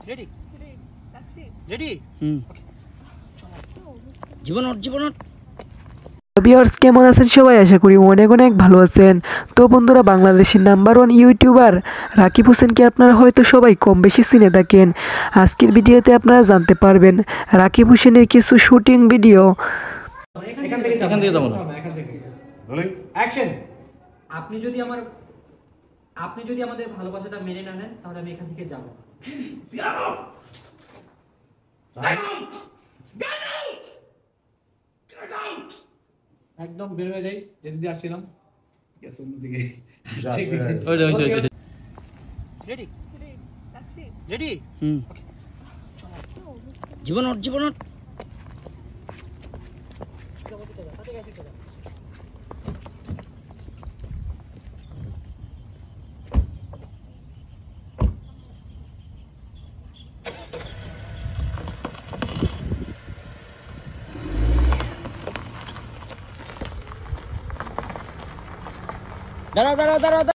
Ready ready জীবন viewers কেমন আছেন সবাই? আশা করি অনেক অনেক ভালো আছেন। তো বন্ধুরা, বাংলাদেশের নাম্বার 1 ইউটিউবার রাকিব হোসেনকে আপনারা হয়তো সবাই কম বেশি চিনে থাকেন। আজকের ভিডিওতে আপনারা জানতে পারবেন রাকিব হোসেনের কিছু শুটিং ভিডিও। এখান থেকে যাবো না এখান থেকে রোলিং অ্যাকশন। আপনি যদি আমাদের ভালোবাসাটা মেনে না নেন তাহলে আমি এখান থেকে যাব। একদম বের হয়ে যাই, যেদিকে আসছিলাম গেছে অন্যদিকে। রেডি রেডি জীবন দাঁড়াও